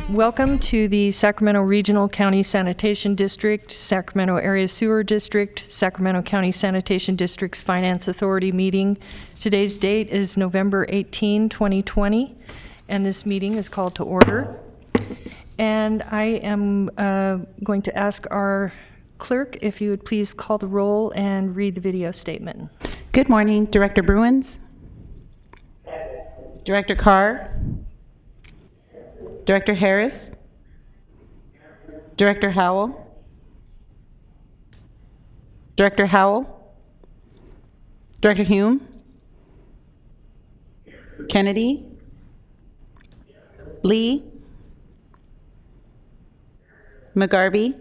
Welcome to the Sacramento Regional County Sanitation District, Sacramento Area Sewer District, Sacramento County Sanitation District's Finance Authority meeting. Today's date is November 18, 2020, and this meeting is called to order. And I am going to ask our clerk if you would please call the roll and read the video statement. Good morning, Director Bruins, Director Carr, Director Harris, Director Howell, Director Hume, Kennedy, Lee, McGarvey,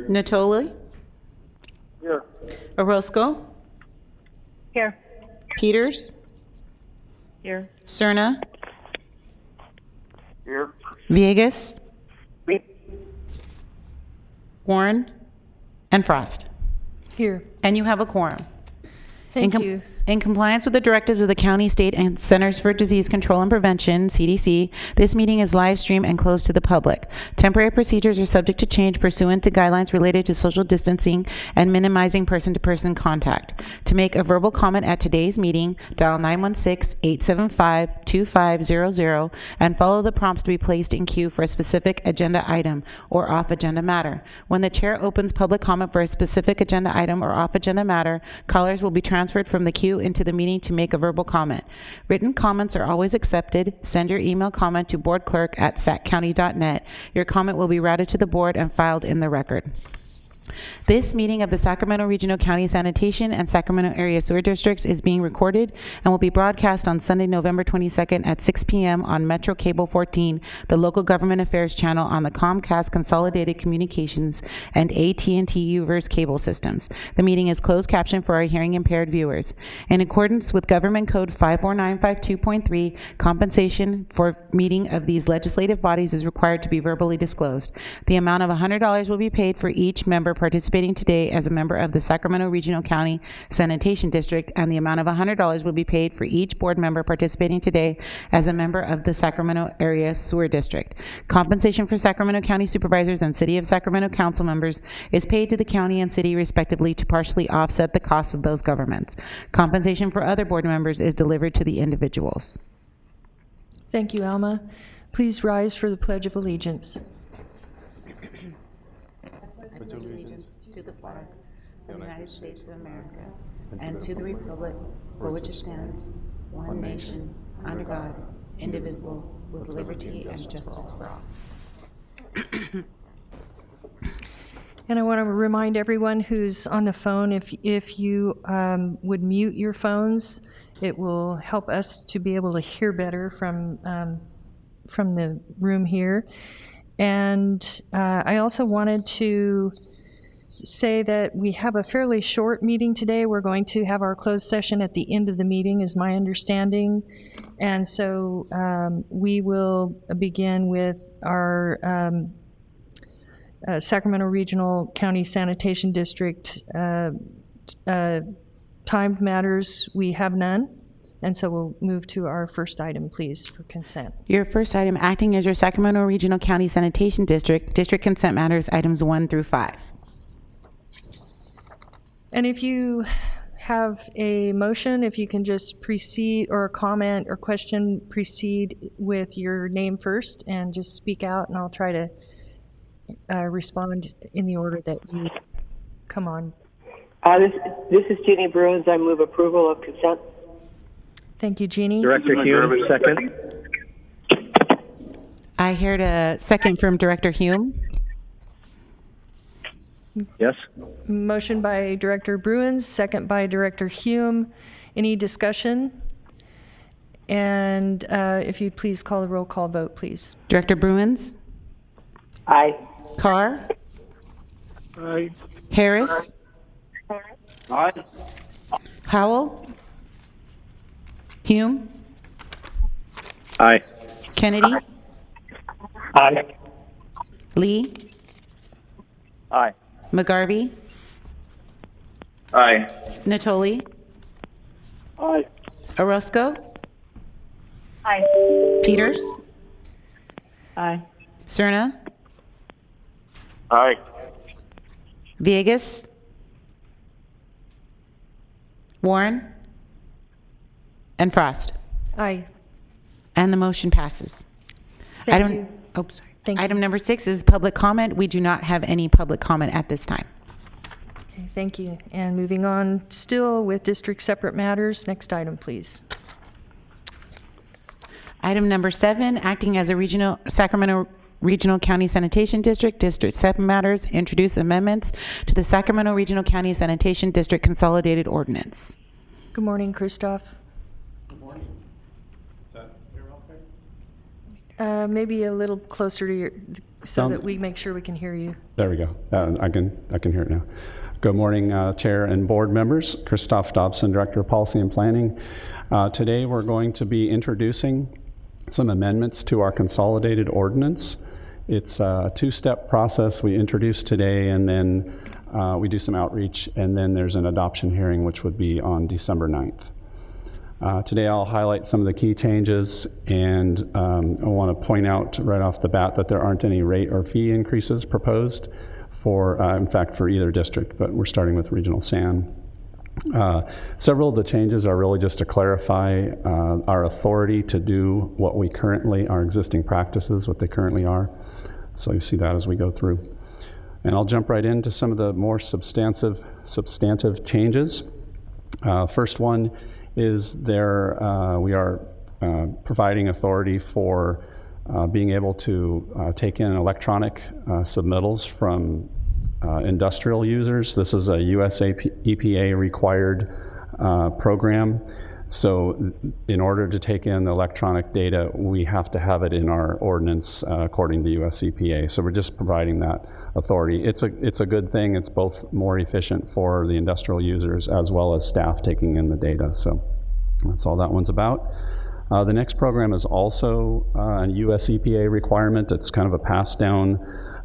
Natoli, Here. Orozco, Here. Peters, Here. Cerna, Here. Villegas, Warren, and Frost. Here. And you have a quorum. Thank you. In compliance with the directives of the County, State, and Centers for Disease Control and Prevention, CDC, this meeting is live streamed and closed to the public. Temporary procedures are subject to change pursuant to guidelines related to social distancing and minimizing person-to-person contact. To make a verbal comment at today's meeting, dial 916-875-2500 and follow the prompts to be placed in queue for a specific agenda item or off-agenda matter. When the chair opens public comment for a specific agenda item or off-agenda matter, callers will be transferred from the queue into the meeting to make a verbal comment. Written comments are always accepted. Send your email comment to boardclerk@saccounty.net. Your comment will be routed to the board and filed in the record. This meeting of the Sacramento Regional County Sanitation and Sacramento Area Sewer Districts is being recorded and will be broadcast on Sunday, November 22nd at 6 p.m. on Metro Cable 14, the local government affairs channel on the Comcast Consolidated Communications and AT&T Uverse cable systems. The meeting is closed captioned for our hearing impaired viewers. In accordance with Government Code 54952.3, compensation for meeting of these legislative bodies is required to be verbally disclosed. The amount of $100 will be paid for each member participating today as a member of the Sacramento Regional County Sanitation District, and the amount of $100 will be paid for each board member participating today as a member of the Sacramento Area Sewer District. Compensation for Sacramento County Supervisors and City of Sacramento council members is paid to the county and city respectively to partially offset the costs of those governments. Compensation for other board members is delivered to the individuals. Thank you, Alma. Please rise for the Pledge of Allegiance. To the flag of the United States of America and to the republic for which it stands, one nation, under God, indivisible, with liberty and justice for all. And I want to remind everyone who's on the phone, if you would mute your phones, it will help us to be able to hear better from the room here. And I also wanted to say that we have a fairly short meeting today. We're going to have our closed session at the end of the meeting, is my understanding. And so we will begin with our Sacramento Regional County Sanitation District timed matters. We have none. And so we'll move to our first item, please, for consent. Your first item, acting as your Sacramento Regional County Sanitation District, District Consent Matters, items 1 through 5. And if you have a motion, if you can just precede, or a comment or question, precede with your name first and just speak out, and I'll try to respond in the order that you come on. This is Jeannie Bruins. I move approval of consent. Thank you, Jeannie. Director Hume, second. I heard a second from Director Hume. Yes. Motion by Director Bruins, second by Director Hume. Any discussion? And if you'd please call the roll call vote, please. Director Bruins? Aye. Carr? Aye. Harris? Aye. Howell? Hume? Aye. Kennedy? Aye. Lee? Aye. McGarvey? Aye. Natoli? Aye. Orozco? Aye. Peters? Aye. Cerna, Aye. Villegas, Warren, and Frost. Aye. And the motion passes. Thank you. Oh, sorry. Thank you. Item number 6 is public comment. We do not have any public comment at this time. Okay, thank you. And moving on, still with district separate matters. Next item, please. Item number 7, acting as a Sacramento Regional County Sanitation District, District 7 matters, introduce amendments to the Sacramento Regional County Sanitation District Consolidated Ordinance. Good morning, Christoph. Good morning. Is that here okay? Maybe a little closer to your, so that we make sure we can hear you. There we go. I can hear it now. Good morning, Chair and board members. Christoph Dobson, Director of Policy and Planning. Today we're going to be introducing some amendments to our consolidated ordinance. It's a two-step process we introduce today, and then we do some outreach, and then there's an adoption hearing, which would be on December 9th. Today I'll highlight some of the key changes, and I want to point out right off the bat that there aren't any rate or fee increases proposed for, in fact, for either district, but we're starting with Regional San. Several of the changes are really just to clarify our authority to do what we currently, our existing practices, what they currently are. So you see that as we go through. And I'll jump right into some of the more substantive changes. First one is we are providing authority for being able to take in electronic submittals from industrial users. This is a US EPA required program. So in order to take in the electronic data, we have to have it in our ordinance according to US EPA. So we're just providing that authority. It's a good thing. It's both more efficient for the industrial users as well as staff taking in the data. So that's all that one's about. The next program is also a US EPA requirement. It's kind of a pass down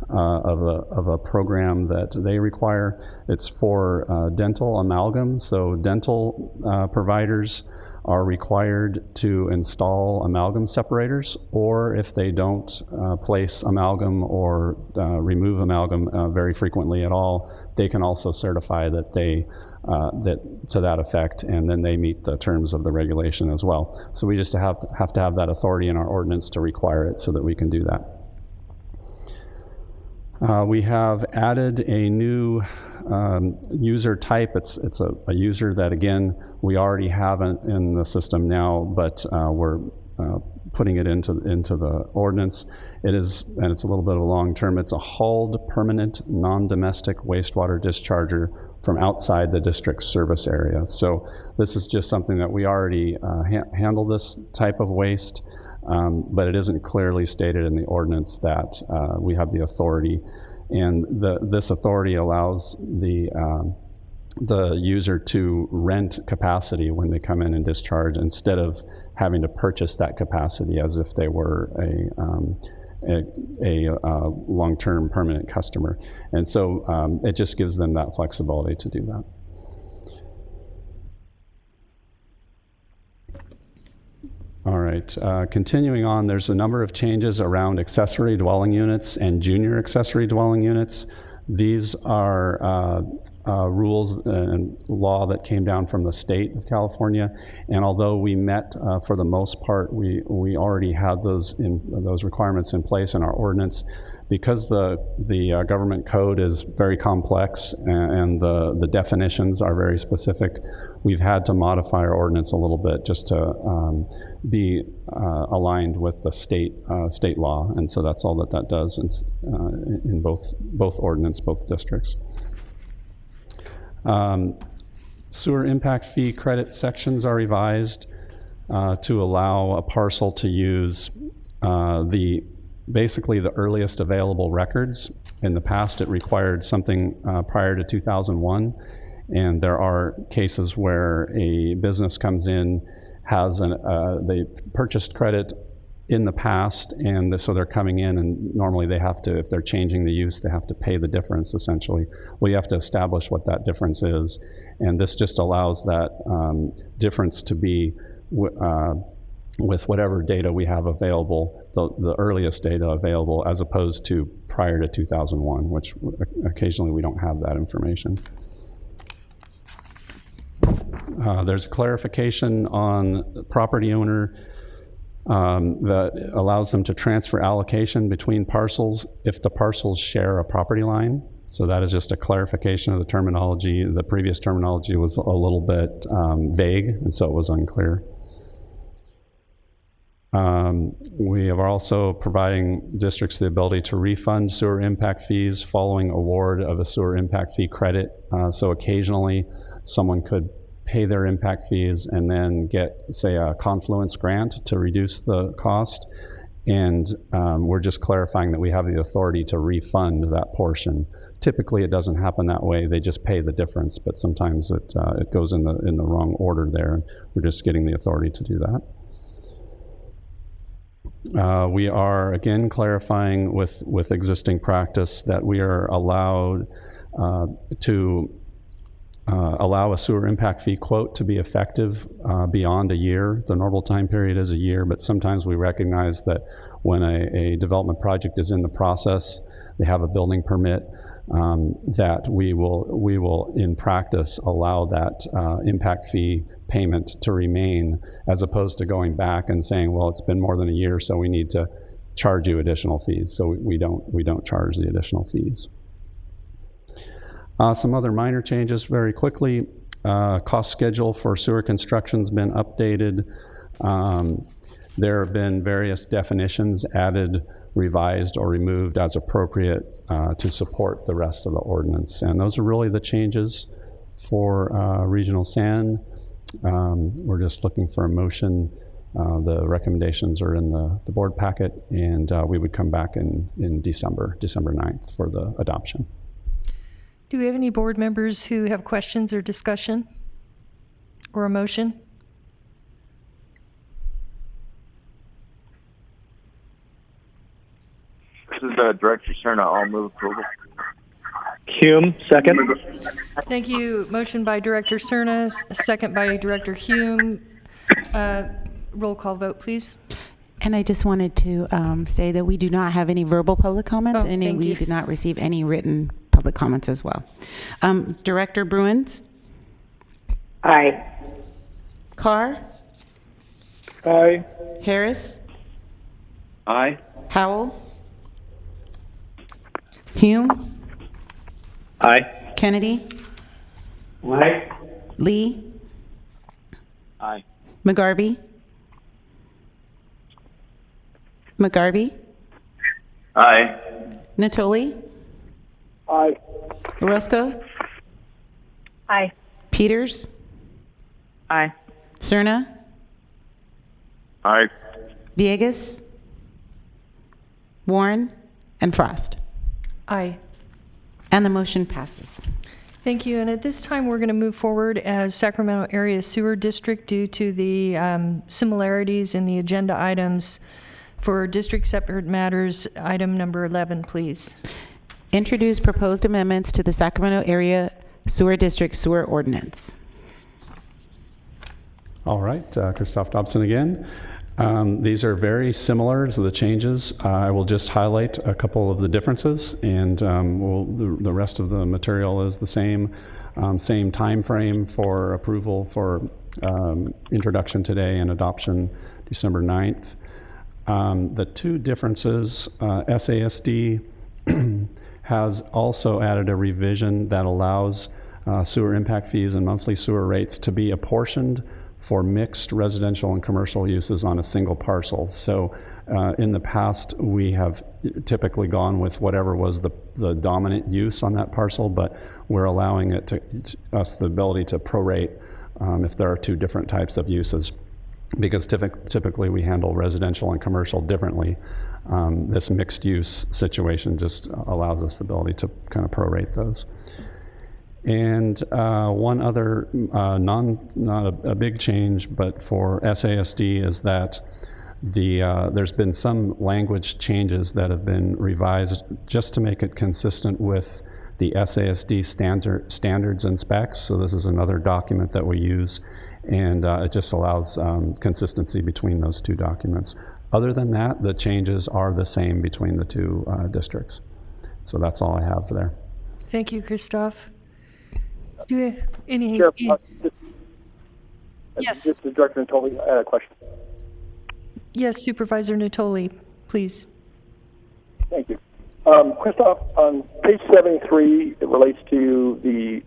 of a program that they require. It's for dental amalgam. So dental providers are required to install amalgam separators, or if they don't place amalgam or remove amalgam very frequently at all, they can also certify that they to that effect, and then they meet the terms of the regulation as well. So we just have to have that authority in our ordinance to require it so that we can do that. We have added a new user type. It's a user that, again, we already have in the system now, but we're putting it into the ordinance. It is, and it's a little bit of a long term, it's a hauled permanent non-domestic wastewater discharger from outside the district's service area. So this is just something that we already handle this type of waste. But it isn't clearly stated in the ordinance that we have the authority, and this authority allows the user to rent capacity when they come in and discharge, instead of having to purchase that capacity as if they were a long-term permanent customer. And so it just gives them that flexibility to do that. All right, continuing on, there's a number of changes around accessory dwelling units and junior accessory dwelling units. These are rules and law that came down from the state of California, and although we met for the most part, we already had those requirements in place in our ordinance. Because the government code is very complex and the definitions are very specific, we've had to modify our ordinance a little bit just to be aligned with the state law, and so that's all that does in both ordinance, both districts. Sewer impact fee credit sections are revised to allow a parcel to use basically the earliest available records. In the past, it required something prior to 2001, and there are cases where a business comes in, they purchased credit in the past, and so they're coming in, and normally they have to, if they're changing the use, they have to pay the difference essentially. Well, you have to establish what that difference is, and this just allows that difference to be with whatever data we have available, the earliest data available, as opposed to prior to 2001, which occasionally we don't have that information. There's a clarification on property owner that allows them to transfer allocation between parcels if the parcels share a property line. So that is just a clarification of the terminology. The previous terminology was a little bit vague, and so it was unclear. We are also providing districts the ability to refund sewer impact fees following award of a sewer impact fee credit. So occasionally someone could pay their impact fees and then get, say, a confluence grant to reduce the cost. And we're just clarifying that we have the authority to refund that portion. Typically, it doesn't happen that way. They just pay the difference, but sometimes it goes in the wrong order there. We're just getting the authority to do that. We are, again, clarifying with existing practice that we are allowed to allow a sewer impact fee quote to be effective beyond a year. The normal time period is a year, but sometimes we recognize that when a development project is in the process, they have a building permit, that we will in practice allow that impact fee payment to remain, as opposed to going back and saying, well, it's been more than a year, so we need to charge you additional fees. So we don't charge the additional fees. Some other minor changes very quickly. Cost schedule for sewer construction's been updated. There have been various definitions added, revised, or removed as appropriate to support the rest of the ordinance. And those are really the changes for regional SAN. We're just looking for a motion. The recommendations are in the board packet, and we would come back in December 9th for the adoption. Do we have any board members who have questions or discussion or a motion? This is Director Cerna. I'll move approval. Hume, second. Thank you. Motion by Director Cerna, second by Director Hume. Roll call vote, please. And I just wanted to say that we do not have any verbal public comments, and thank we you. did not receive any written public comments as well. Director Bruins? Aye. Carr? Aye. Harris? Aye. Howell? Hume? Aye. Kennedy? Aye. Lee? Aye. McGarvey? McGarvey? Aye. Natoli? Aye. Orozco? Aye. Peters? Aye. Cerna? Aye. Villegas? Warren? And Frost? Aye. And the motion passes. Thank you. And at this time, we're going to move forward as Sacramento Area Sewer District due to the similarities in the agenda items. For district separate matters, item number 11, please. Introduce proposed amendments to the Sacramento Area Sewer District Sewer Ordinance. All right, Christoph Dobson again. These are very similar to the changes. I will just highlight a couple of the differences, and the rest of the material is the same. Same time frame for approval for introduction today and adoption December 9th. The two differences, SASD has also added a revision that allows sewer impact fees and monthly sewer rates to be apportioned for mixed residential and commercial uses on a single parcel. So in the past, we have typically gone with whatever was the dominant use on that parcel, but we're allowing us the ability to prorate if there are two different types of uses, because typically we handle residential and commercial differently. This mixed use situation just allows us the ability to kind of prorate those. And one other, not a big change, but for SASD is that there's been some language changes that have been revised just to make it consistent with the SASD standards and specs. So this is another document that we use. and it just allows consistency between those two documents. Other than that, the changes are the same between the two districts. So that's all I have there. Thank you, Christoph. Do you have any? Sure. Yes. This is Director Natoli. I had a question. Yes, Supervisor Natoli, please. Thank you. Christoph, on page 73, it relates to the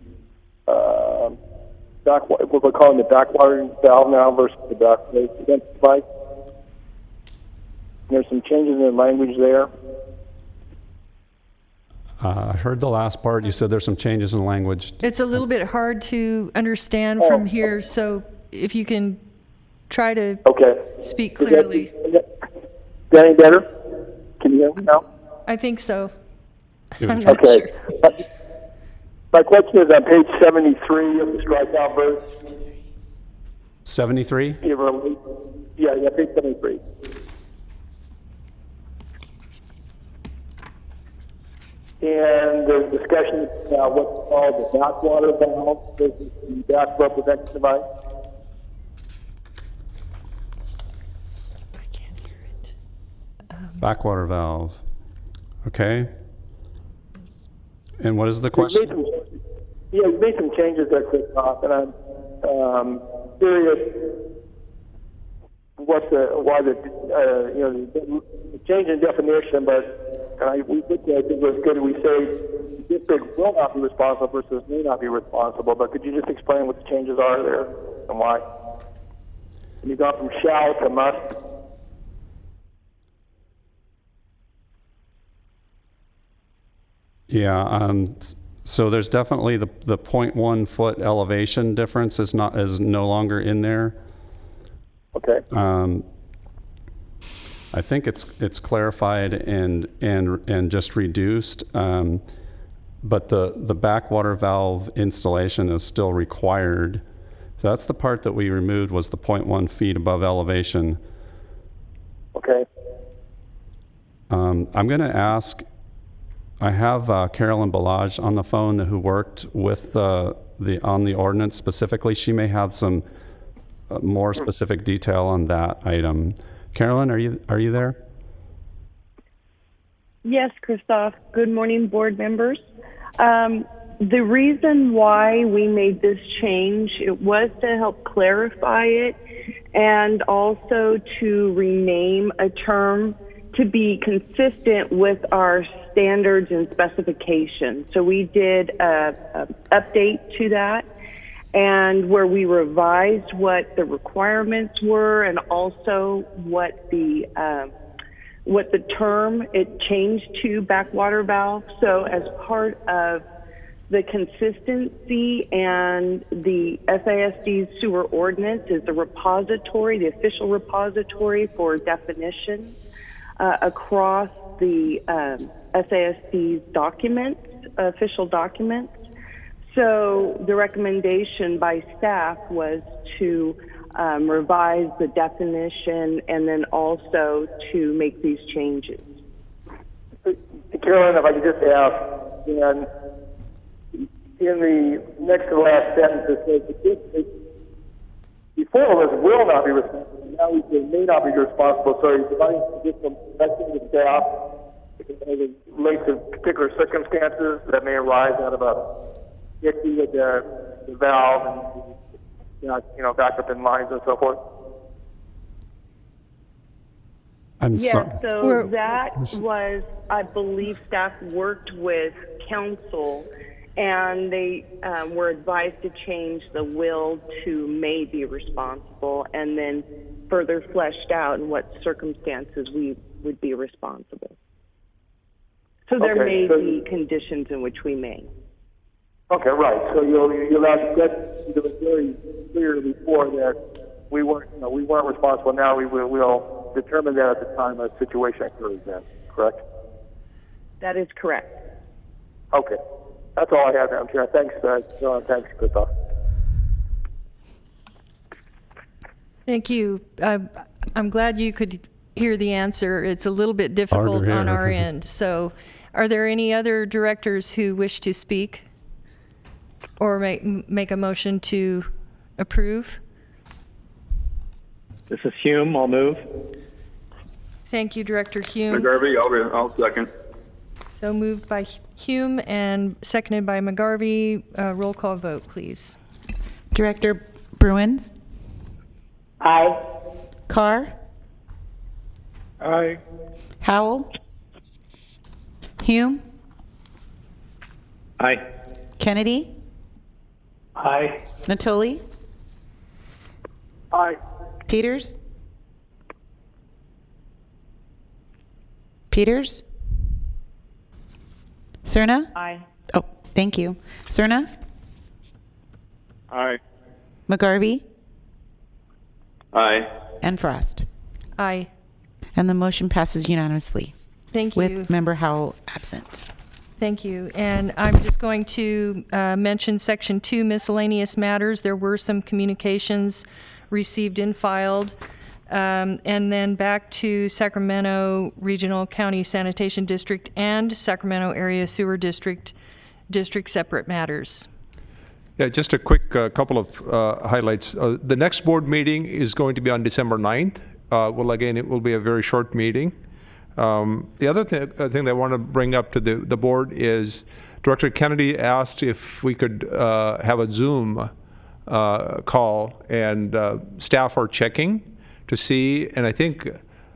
what we're calling the backwatering valve now versus the backwatering device. There's some changes in the language there. I heard the last part. You said there's some changes in language. It's a little bit hard to understand from here, so if you can try to speak clearly. Is that any better? Can you hear me now? I think so. I'm not sure. My question is on page 73 of the strikeout verse. 73? Yeah, page 73. And there's discussion about what's called the backwater valve versus the backflow prevention device. I can't hear it. Backwater valve. Okay. And what is the question? You made some changes there, Christoph, and I'm curious why the change in definition, but we think that it was good. We say the district will not be responsible versus may not be responsible. But could you just explain what the changes are there and why? And you got from shall to must. Yeah. So there's definitely the 0.1 foot elevation difference is no longer in there. Okay. I think it's clarified and just reduced, but the backwater valve installation is still required. So that's the part that we removed, was the 0.1 feet above elevation. Okay. I'm going to ask. I have Carolyn Balaj on the phone who worked with on the ordinance specifically. She may have some more specific detail on that item. Carolyn, are you there? Yes, Christoph. Good morning, board members. The reason why we made this change, it was to help clarify it and also to rename a term to be consistent with our standards and specifications. So we did a update to that, and where we revised what the requirements were and also what the term it changed to backwater valve. So as part of the consistency and the SASD's sewer ordinance is the repository, the official repository for definitions across the SASD's documents, official documents. So the recommendation by staff was to revise the definition and then also to make these changes. Carolyn, if I could just ask, and in the next to last sentence, it says the district before it was will not be responsible, now we say may not be responsible. So you're providing additional protection to staff as it relates to particular circumstances that may arise out of a issue with the valve and backup in lines and so forth. So that was, I believe, staff worked with council, and they were advised to change the will to may be responsible, and then further fleshed out in what circumstances we would be responsible. So there may be conditions in which we may. Okay, right. So you'll have it was very clear before that we weren't responsible. Now we'll determine that at the time a situation occurs. Then, correct? That is correct. Okay, that's all I have, Madam Chair. Thanks, thanks, Christoph. Thank you. I'm glad you could hear the answer. It's a little bit difficult on our end. So, are there any other directors who wish to speak or make a motion to approve? This is Hume. I'll move. Thank you, Director Hume. McGarvey, I'll second. So moved by Hume and seconded by McGarvey. Roll call vote, please. Director Bruins, Aye. Carr, Aye. Howell, Hume, Aye. Kennedy, Aye. Natoli, Aye. Peters, Peters, Cerna? Aye. Oh, thank you. Cerna, Aye. McGarvey, Aye. and Frost. Aye. And the motion passes unanimously Thank you. with Member Howell absent. Thank you. And I'm just going to mention Section 2, Miscellaneous Matters. There were some communications received and filed. And then back to Sacramento Regional County Sanitation District and Sacramento Area Sewer District separate matters. Yeah, just a quick couple of highlights. The next board meeting is going to be on December 9th. Well, again, it will be a very short meeting. The other thing that I want to bring up to the board is Director Kennedy asked if we could have a Zoom call, and staff are checking to see, and I think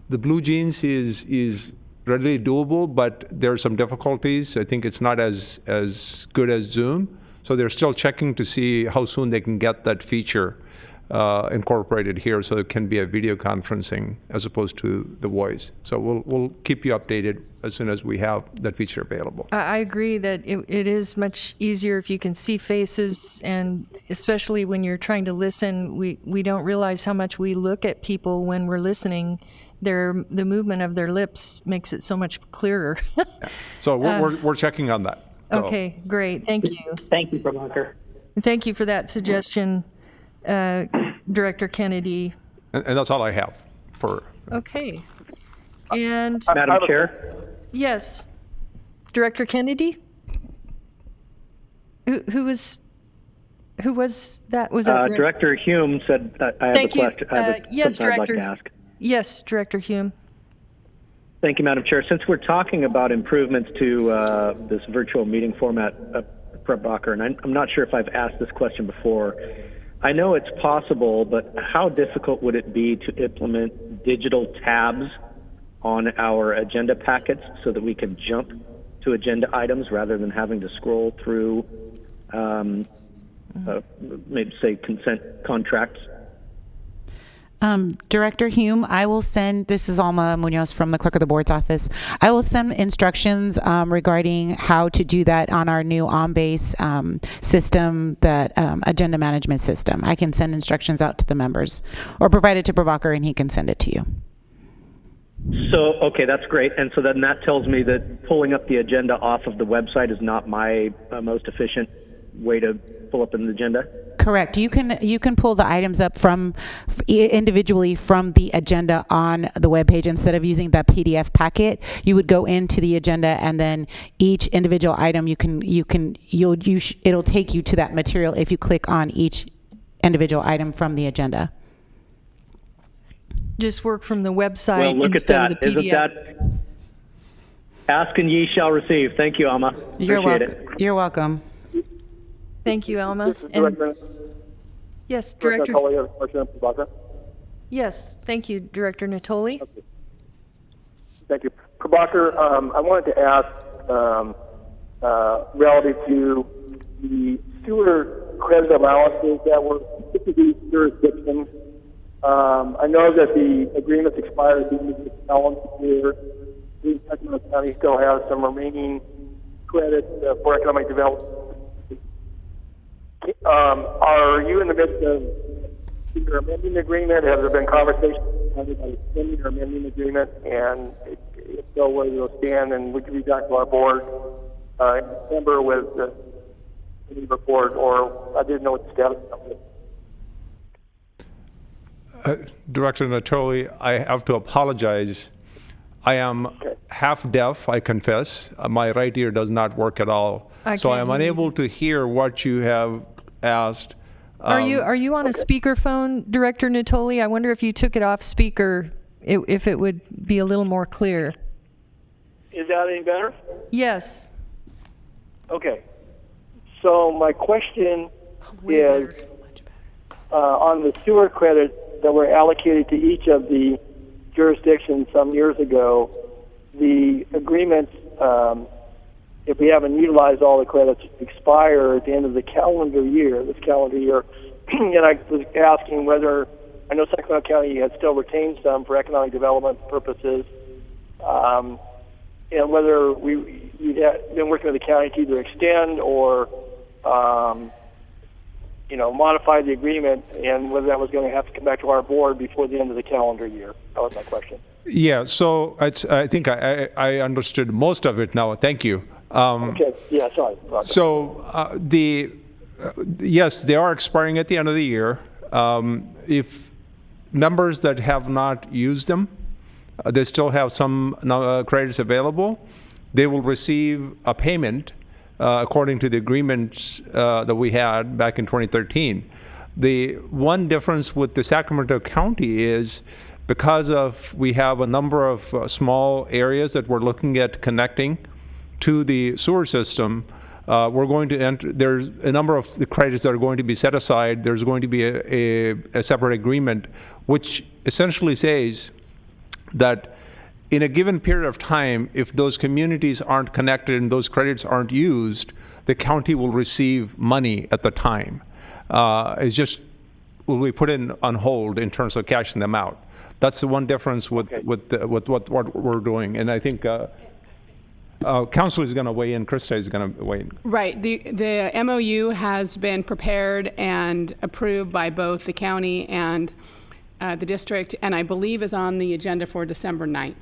the Blue Jeans is readily doable, but there are some difficulties. I think it's not as good as Zoom, so they're still checking to see how soon they can get that feature incorporated here, so it can be a video conferencing as opposed to the voice. So we'll keep you updated as soon as we have that feature available. I agree that it is much easier if you can see faces, and especially when you're trying to listen, we don't realize how much we look at people when we're listening. The movement of their lips makes it so much clearer. Yeah. So we're checking on that. So. Okay, great. Thank you. Thank you, Prabhakar. Thank you for that suggestion, Director Kennedy. And that's all I have for. Okay. And Madam Chair? yes, Director Kennedy? Who was that? Was that Director Hume said I have Thank a you. question. I have Yes, something I'd like Director. to ask. Yes, Director Hume. Thank you, Madam Chair. Since we're talking about improvements to this virtual meeting format, Prabhakar, and I'm not sure if I've asked this question before. I know it's possible, but how difficult would it be to implement digital tabs on our agenda packets so that we can jump to agenda items rather than having to scroll through, maybe say consent contracts? Director Hume, I will send, this is Alma Munoz from the Clerk of the Board's office. I will send instructions regarding how to do that on our new on-base system, that agenda management system. I can send instructions out to the members, or provide it to Prabhakar and he can send it to you. So, okay, that's great. And so then that tells me that pulling up the agenda off of the website is not my most efficient way to pull up an agenda? Correct. You can pull the items up from individually from the agenda on the web page. Instead of using that PDF packet, you would go into the agenda, and then each individual item it'll take you to that material if you click on each individual item from the agenda. Just work from the website Well, look instead at of that. the PDF. Isn't that ask and ye shall receive? Thank you, Alma. You're Appreciate welcome. You're welcome. Thank you, Alma. This is And Director. yes, Director Director. Tully has a question, Prabhakar. Yes, thank you, Director Natoli. Thank you. Prabhakar, I wanted to ask relative to the sewer credit allowances that were specifically jurisdictions. I know that the agreements expired at the end of this calendar year. The Sacramento County still has some remaining credits for economic development. Are you in the midst of either amending the agreement? Have there been conversations about extending or amending the agreement? And if so, where do those stand? And would you be back to our board in December with any report, or I didn't know what the status of it. Director Natoli, I have to apologize. I am half deaf, I confess. My right ear does not work at all. So I am unable to hear what you have asked. Are you on a speakerphone, Director Natoli? I wonder if you took it off speaker, if it would be a little more clear. Is that any better? Yes. Okay. So my question is, on the sewer credits that were allocated to each of the jurisdictions some years ago, the agreements, if we haven't utilized all the credits, expire at the end of the calendar year, this calendar year. And I was asking whether, I know Sacramento County had still retained some for economic development purposes, and whether we'd been working with the county to either extend or modify the agreement, and whether that was going to have to come back to our board before the end of the calendar year. That was my question. Yeah, so I think I understood most of it now. Thank you. Okay, yeah, sorry. So yes, they are expiring at the end of the year. If members that have not used them, they still have some credits available, they will receive a payment according to the agreements that we had back in 2013. The one difference with the Sacramento County is because we have a number of small areas that we're looking at connecting to the sewer system, we're going to enter, there's a number of the credits that are going to be set aside. There's going to be a separate agreement, which essentially says that in a given period of time, if those communities aren't connected and those credits aren't used, the county will receive money at the time. It's just, will be put on hold in terms of cashing them out. That's the one difference with what we're doing. And I think Council is going to weigh in. Krista is going to weigh in. Right. The MOU has been prepared and approved by both the county and the district, and I believe is on the agenda for December 9th.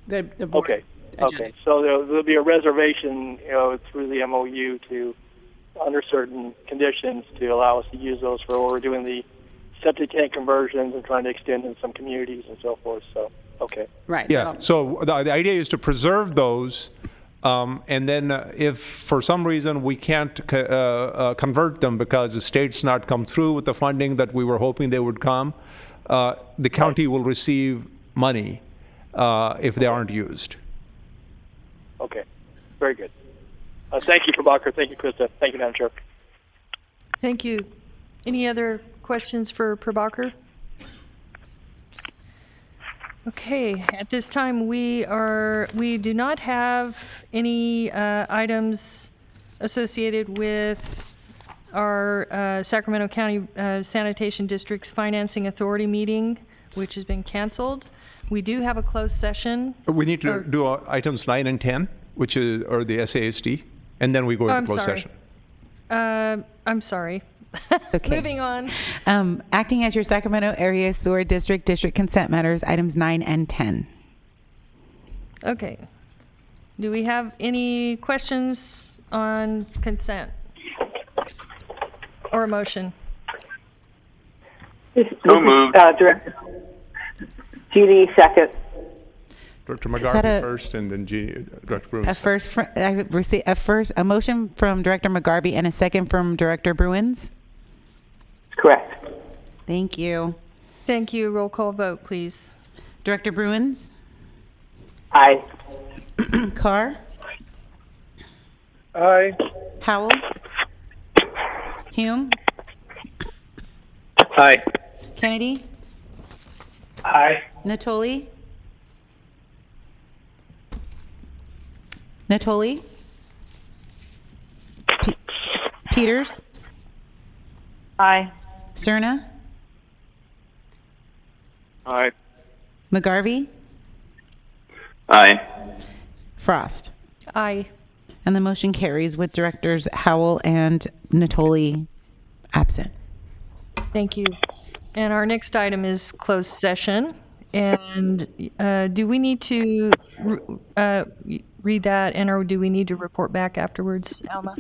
The board okay. agenda. Okay. So there'll be a reservation, through the MOU to, under certain conditions, to allow us to use those for what we're doing the septic tank conversions and trying to extend in some communities and so forth. So, okay. Right. Yeah. So the idea is to preserve those, and then if for some reason we can't convert them because the state's not come through with the funding that we were hoping they would come, the county will receive money if they aren't used. Okay. Very good. Thank you, Prabhakar. Thank you, Krista. Thank you, Madam Chair. Thank you. Any other questions for Prabhakar? Okay, at this time we do not have any items associated with our Sacramento County Sanitation District's Financing Authority meeting, which has been canceled. We do have a closed session. We need to do items 9 and 10, which is or the SASD, and then we go into closed session. I'm sorry. Okay. Moving on. Acting as your Sacramento Area Sewer District Consent Matters, items 9 and 10. Okay. Do we have any questions on consent or a motion? So moved. Director Jeannie, second. Director McGarvey first, and then Director Bruins. I received a motion from Director McGarvey and a second from Director Bruins. Correct. Thank you. Thank you. Roll call vote, please. Director Bruins? Aye. Carr? Aye. Howell? Hume? Aye. Kennedy? Aye. Natoli? Natoli? Peters? Aye. Cerna? Aye. McGarvey? Aye. Frost? Aye. And the motion carries with Directors Howell and Natoli absent. Thank you. And our next item is closed session. And do we need to read that, and or do we need to report back afterwards, Alma?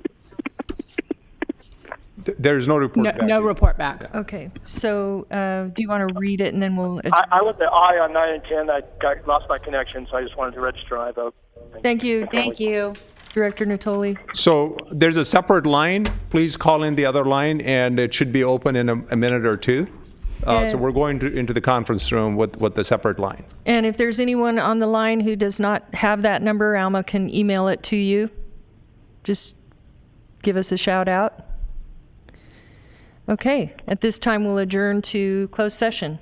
There's no report back. No report back. Okay. So do you want to read it, and then we'll... I went to aye on 9 and 10. I lost my connection, so I just wanted to register I vote. Thank you. Thank you. Director Natoli? So there's a separate line. Please call in the other line, and it should be open in a minute or two. So we're going into the conference room with the separate line. And if there's anyone on the line who does not have that number, Alma can email it to you. Just give us a shout out. Okay, at this time we'll adjourn to closed session.